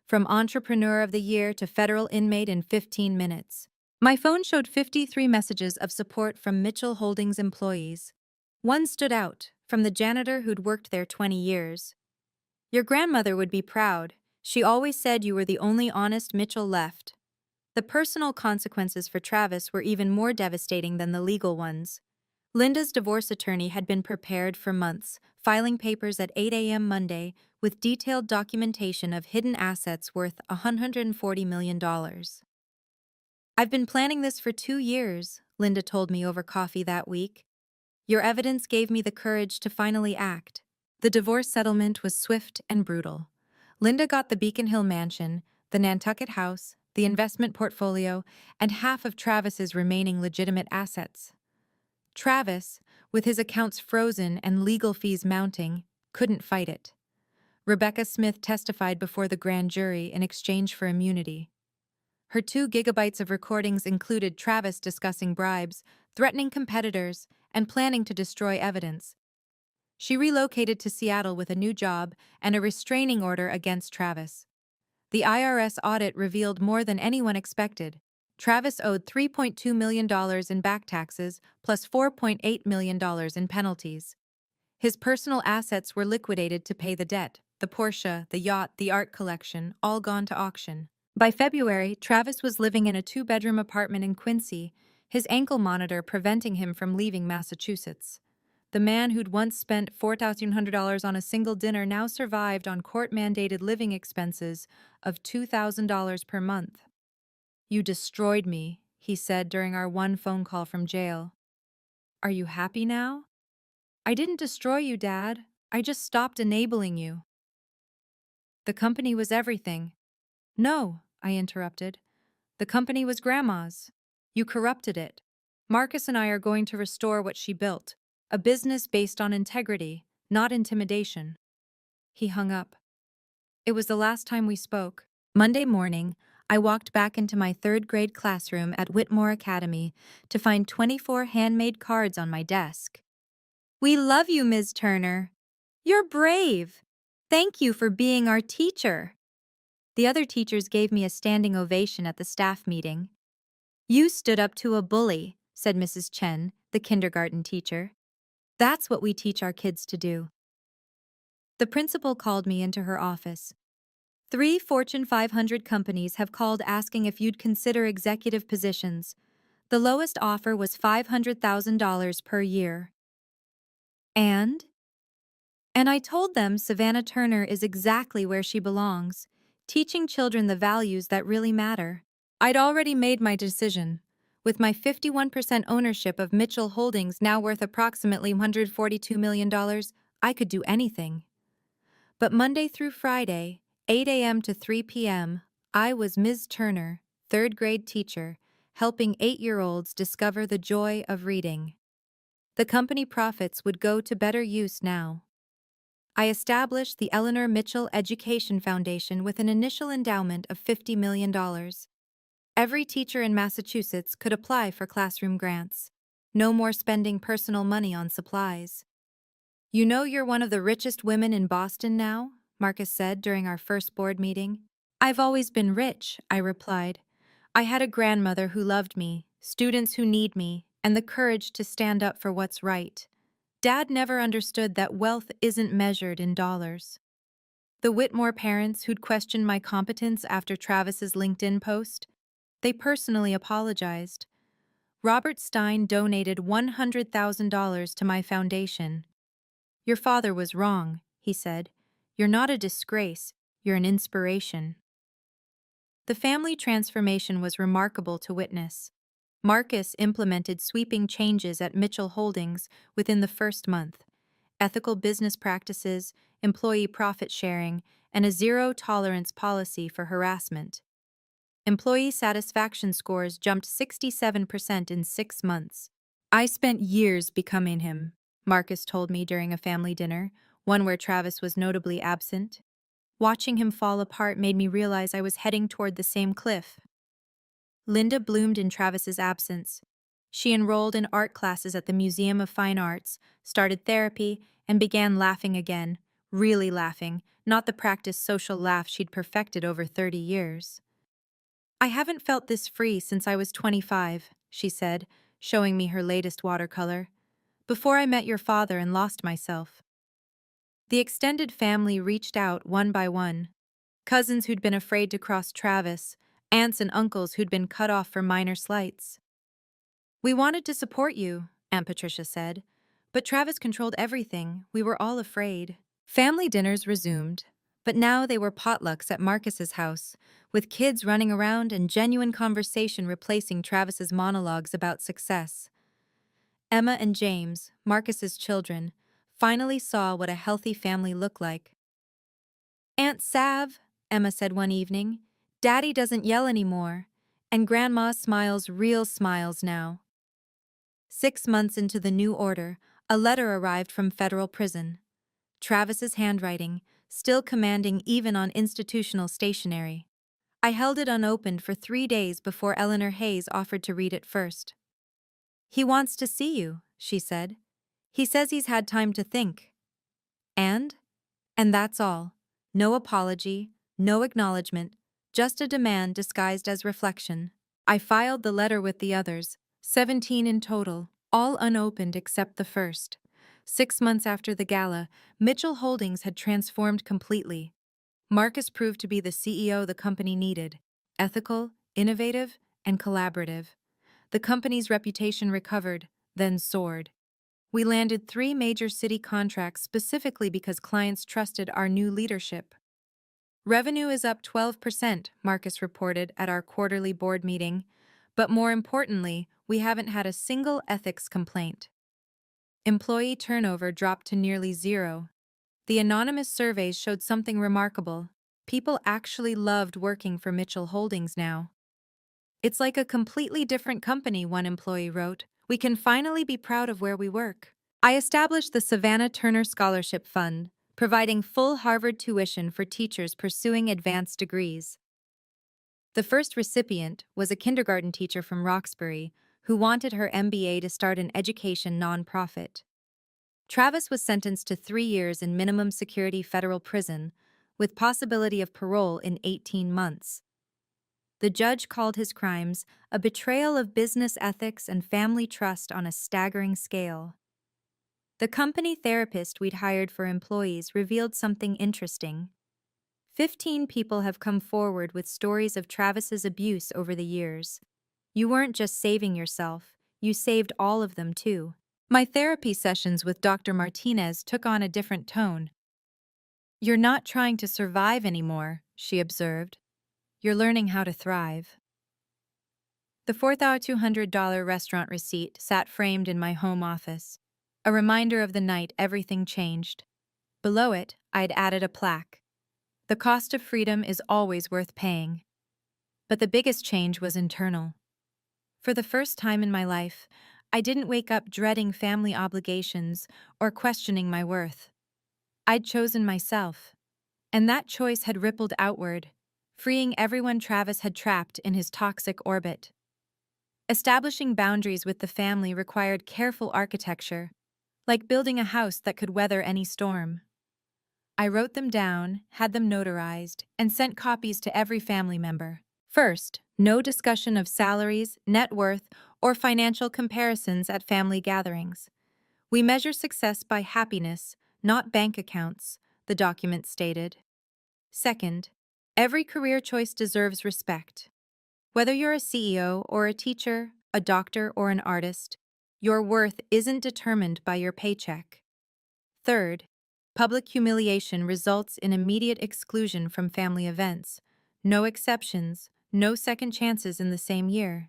From Entrepreneur of the Year to Federal Inmate in 15 minutes. My phone showed 53 messages of support from Mitchell Holdings employees. One stood out, from the janitor who'd worked there 20 years. Your grandmother would be proud. She always said you were the only honest Mitchell left. The personal consequences for Travis were even more devastating than the legal ones. Linda's divorce attorney had been prepared for months, filing papers at 8 a.m. Monday with detailed documentation of hidden assets worth $140 million. I've been planning this for 2 years, Linda told me over coffee that week. Your evidence gave me the courage to finally act. The divorce settlement was swift and brutal. Linda got the Beacon Hill mansion, the Nantucket house, the investment portfolio, and half of Travis's remaining legitimate assets. Travis, with his accounts frozen and legal fees mounting, couldn't fight it. Rebecca Smith testified before the grand jury in exchange for immunity. Her 2 gigabytes of recordings included Travis discussing bribes, threatening competitors, and planning to destroy evidence. She relocated to Seattle with a new job and a restraining order against Travis. The IRS audit revealed more than anyone expected. Travis owed $3.2 million in back taxes plus $4.8 million in penalties. His personal assets were liquidated to pay the debt, the Porsche, the yacht, the art collection, all gone to auction. By February, Travis was living in a 2-bedroom apartment in Quincy, his ankle monitor preventing him from leaving Massachusetts. The man who'd once spent $4,100 on a single dinner now survived on court-mandated living expenses of $2,000 per month. You destroyed me, he said during our one phone call from jail. Are you happy now? I didn't destroy you, Dad. I just stopped enabling you. The company was everything. No, I interrupted. The company was Grandma's. You corrupted it. Marcus and I are going to restore what she built, a business based on integrity, not intimidation. He hung up. It was the last time we spoke. Monday morning, I walked back into my 3rd-grade classroom at Whitmore Academy to find 24 handmade cards on my desk. We love you, Ms. Turner. You're brave. Thank you for being our teacher. The other teachers gave me a standing ovation at the staff meeting. You stood up to a bully, said Mrs. Chen, the kindergarten teacher. That's what we teach our kids to do. The principal called me into her office. 3 Fortune 500 companies have called asking if you'd consider executive positions. The lowest offer was $500,000 per year. And I told them Savannah Turner is exactly where she belongs, teaching children the values that really matter. I'd already made my decision. With my 51% ownership of Mitchell Holdings now worth approximately $142 million, I could do anything. But Monday through Friday, 8 a.m. to 3 p.m., I was Ms. Turner, 3rd-grade teacher, helping 8-year-olds discover the joy of reading. The company profits would go to better use now. I established the Eleanor Mitchell Education Foundation with an initial endowment of $50 million. Every teacher in Massachusetts could apply for classroom grants. No more spending personal money on supplies. You know you're one of the richest women in Boston now, Marcus said during our first board meeting. I've always been rich, I replied. I had a grandmother who loved me, students who need me, and the courage to stand up for what's right. Dad never understood that wealth isn't measured in dollars. The Whitmore parents who'd questioned my competence after Travis's LinkedIn post, they personally apologized. Robert Stein donated $100,000 to my foundation. Your father was wrong, he said. You're not a disgrace, you're an inspiration. The family transformation was remarkable to witness. Marcus implemented sweeping changes at Mitchell Holdings within the first month. Ethical business practices, employee profit sharing, and a zero-tolerance policy for harassment. Employee satisfaction scores jumped 67% in 6 months. I spent years becoming him, Marcus told me during a family dinner, one where Travis was notably absent. Watching him fall apart made me realize I was heading toward the same cliff. Linda bloomed in Travis's absence. She enrolled in art classes at the Museum of Fine Arts, started therapy, and began laughing again, really laughing, not the practiced social laugh she'd perfected over 30 years. I haven't felt this free since I was 25, she said, showing me her latest watercolor. Before I met your father and lost myself. The extended family reached out one by one. Cousins who'd been afraid to cross Travis, aunts and uncles who'd been cut off for minor slights. We wanted to support you, Aunt Patricia said, but Travis controlled everything. We were all afraid. Family dinners resumed, but now they were potlucks at Marcus's house, with kids running around and genuine conversation replacing Travis's monologues about success. Emma and James, Marcus's children, finally saw what a healthy family looked like. Aunt Sav, Emma said one evening, Daddy doesn't yell anymore, and Grandma smiles real smiles now. 6 months into the new order, a letter arrived from federal prison. Travis's handwriting, still commanding even on institutional stationery. I held it unopened for 3 days before Eleanor Hayes offered to read it first. He wants to see you, she said. He says he's had time to think. And that's all. No apology, no acknowledgement, just a demand disguised as reflection. I filed the letter with the others, 17 in total, all unopened except the first. 6 months after the gala, Mitchell Holdings had transformed completely. Marcus proved to be the CEO the company needed, ethical, innovative, and collaborative. The company's reputation recovered, then soared. We landed 3 major city contracts specifically because clients trusted our new leadership. Revenue is up 12%, Marcus reported at our quarterly board meeting, but more importantly, we haven't had a single ethics complaint. Employee turnover dropped to nearly zero. The anonymous surveys showed something remarkable. People actually loved working for Mitchell Holdings now. It's like a completely different company, one employee wrote. We can finally be proud of where we work. I established the Savannah Turner Scholarship Fund, providing full Harvard tuition for teachers pursuing advanced degrees. The first recipient was a kindergarten teacher from Roxbury who wanted her MBA to start an education nonprofit. Travis was sentenced to 3 years in minimum security federal prison, with possibility of parole in 18 months. The judge called his crimes a betrayal of business ethics and family trust on a staggering scale. The company therapist we'd hired for employees revealed something interesting. 15 people have come forward with stories of Travis's abuse over the years. You weren't just saving yourself, you saved all of them too. My therapy sessions with Dr. Martinez took on a different tone. You're not trying to survive anymore, she observed. You're learning how to thrive. The $4,200 restaurant receipt sat framed in my home office, a reminder of the night everything changed. Below it, I'd added a plaque. The cost of freedom is always worth paying. But the biggest change was internal. For the first time in my life, I didn't wake up dreading family obligations or questioning my worth. I'd chosen myself, and that choice had rippled outward, freeing everyone Travis had trapped in his toxic orbit. Establishing boundaries with the family required careful architecture, like building a house that could weather any storm. I wrote them down, had them notarized, and sent copies to every family member. First, no discussion of salaries, net worth, or financial comparisons at family gatherings. We measure success by happiness, not bank accounts, the document stated. Second, every career choice deserves respect. Whether you're a CEO or a teacher, a doctor or an artist, your worth isn't determined by your paycheck. Third, public humiliation results in immediate exclusion from family events. No exceptions, no second chances in the same year.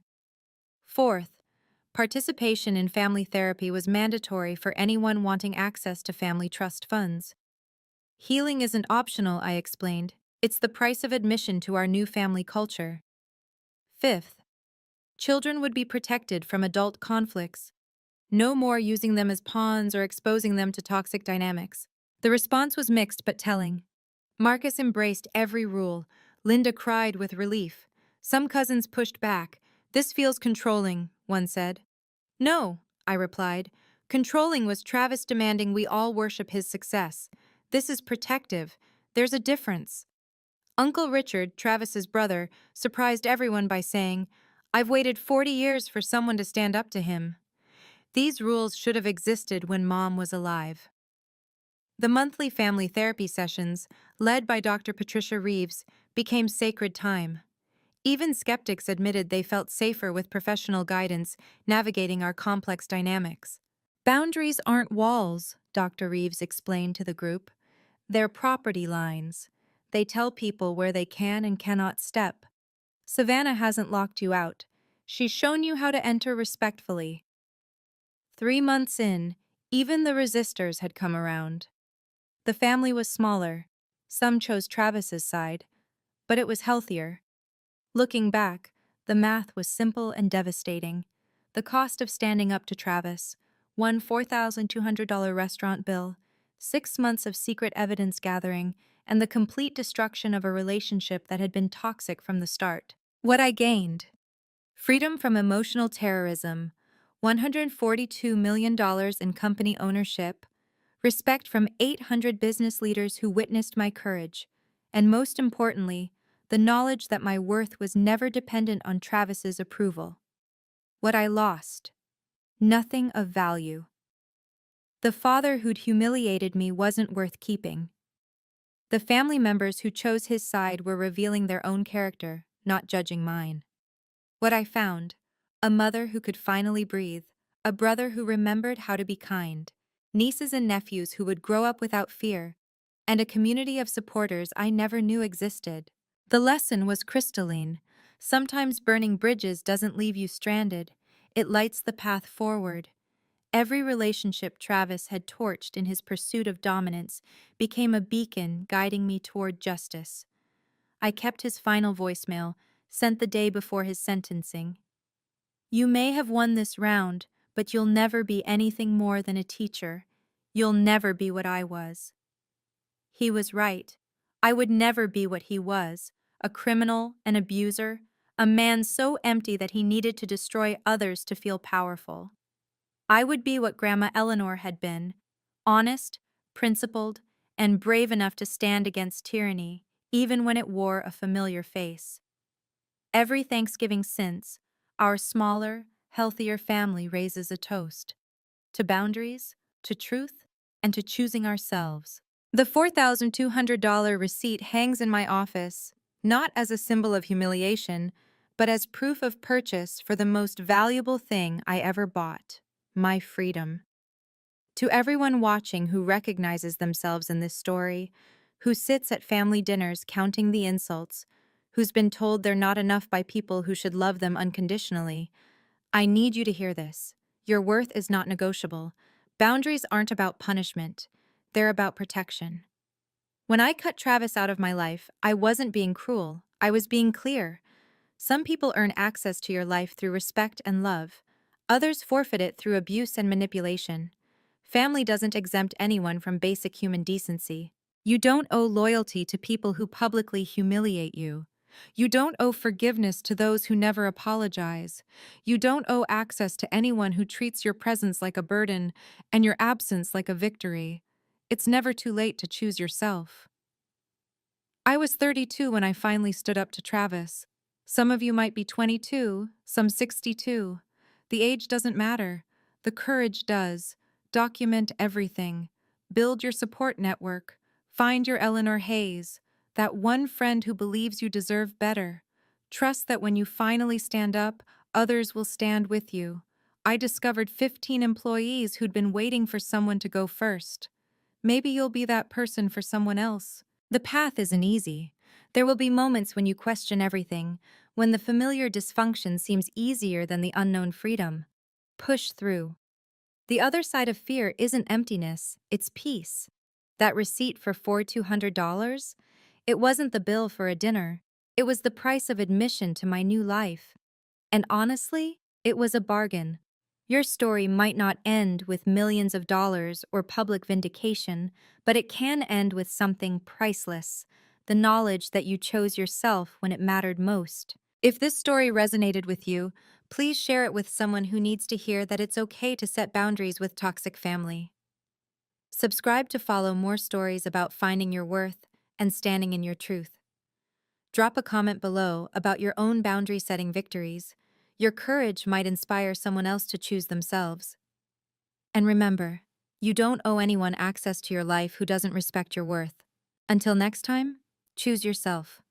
Fourth, participation in family therapy was mandatory for anyone wanting access to family trust funds. Healing isn't optional, I explained. It's the price of admission to our new family culture. Fifth, children would be protected from adult conflicts. No more using them as pawns or exposing them to toxic dynamics. The response was mixed but telling. Marcus embraced every rule. Linda cried with relief. Some cousins pushed back. "This feels controlling," one said. "No," I replied. "Controlling was Travis demanding we all worship his success. This is protective. There's a difference." Uncle Richard, Travis's brother, surprised everyone by saying, "I've waited 40 years for someone to stand up to him." These rules should have existed when Mom was alive. The monthly family therapy sessions, led by Dr. Patricia Reeves, became sacred time. Even skeptics admitted they felt safer with professional guidance navigating our complex dynamics. "Boundaries aren't walls," Dr. Reeves explained to the group. "They're property lines. They tell people where they can and cannot step. Savannah hasn't locked you out. She's shown you how to enter respectfully." 3 months in, even the resistors had come around. The family was smaller. Some chose Travis's side, but it was healthier. Looking back, the math was simple and devastating. The cost of standing up to Travis, one $4,200 restaurant bill, 6 months of secret evidence gathering, and the complete destruction of a relationship that had been toxic from the start. What I gained: freedom from emotional terrorism, $142 million in company ownership, respect from 800 business leaders who witnessed my courage, and most importantly, the knowledge that my worth was never dependent on Travis's approval. What I lost: nothing of value. The father who'd humiliated me wasn't worth keeping. The family members who chose his side were revealing their own character, not judging mine. What I found: a mother who could finally breathe, a brother who remembered how to be kind, nieces and nephews who would grow up without fear, and a community of supporters I never knew existed. The lesson was crystalline. Sometimes burning bridges doesn't leave you stranded, it lights the path forward. Every relationship Travis had torched in his pursuit of dominance became a beacon guiding me toward justice. I kept his final voicemail, sent the day before his sentencing. "You may have won this round, but you'll never be anything more than a teacher. You'll never be what I was." He was right. I would never be what he was: a criminal, an abuser, a man so empty that he needed to destroy others to feel powerful. I would be what Grandma Eleanor had been: honest, principled, and brave enough to stand against tyranny, even when it wore a familiar face. Every Thanksgiving since, our smaller, healthier family raises a toast to boundaries, to truth, and to choosing ourselves. The $4,200 receipt hangs in my office, not as a symbol of humiliation, but as proof of purchase for the most valuable thing I ever bought: my freedom. To everyone watching who recognizes themselves in this story, who sits at family dinners counting the insults, who's been told they're not enough by people who should love them unconditionally, I need you to hear this. Your worth is not negotiable. Boundaries aren't about punishment. They're about protection. When I cut Travis out of my life, I wasn't being cruel. I was being clear. Some people earn access to your life through respect and love. Others forfeit it through abuse and manipulation. Family doesn't exempt anyone from basic human decency. You don't owe loyalty to people who publicly humiliate you. You don't owe forgiveness to those who never apologize. You don't owe access to anyone who treats your presence like a burden and your absence like a victory. It's never too late to choose yourself. I was 32 when I finally stood up to Travis. Some of you might be 22, some 62. The age doesn't matter. The courage does. Document everything. Build your support network. Find your Eleanor Hayes, that one friend who believes you deserve better. Trust that when you finally stand up, others will stand with you. I discovered 15 employees who'd been waiting for someone to go first. Maybe you'll be that person for someone else. The path isn't easy. There will be moments when you question everything, when the familiar dysfunction seems easier than the unknown freedom. Push through. The other side of fear isn't emptiness, it's peace. That receipt for $4,200? It wasn't the bill for a dinner. It was the price of admission to my new life. And honestly, it was a bargain. Your story might not end with millions of dollars or public vindication, but it can end with something priceless: the knowledge that you chose yourself when it mattered most. If this story resonated with you, please share it with someone who needs to hear that it's okay to set boundaries with toxic family. Subscribe to follow more stories about finding your worth and standing in your truth. Drop a comment below about your own boundary setting victories. Your courage might inspire someone else to choose themselves. And remember, you don't owe anyone access to your life who doesn't respect your worth. Until next time, choose yourself.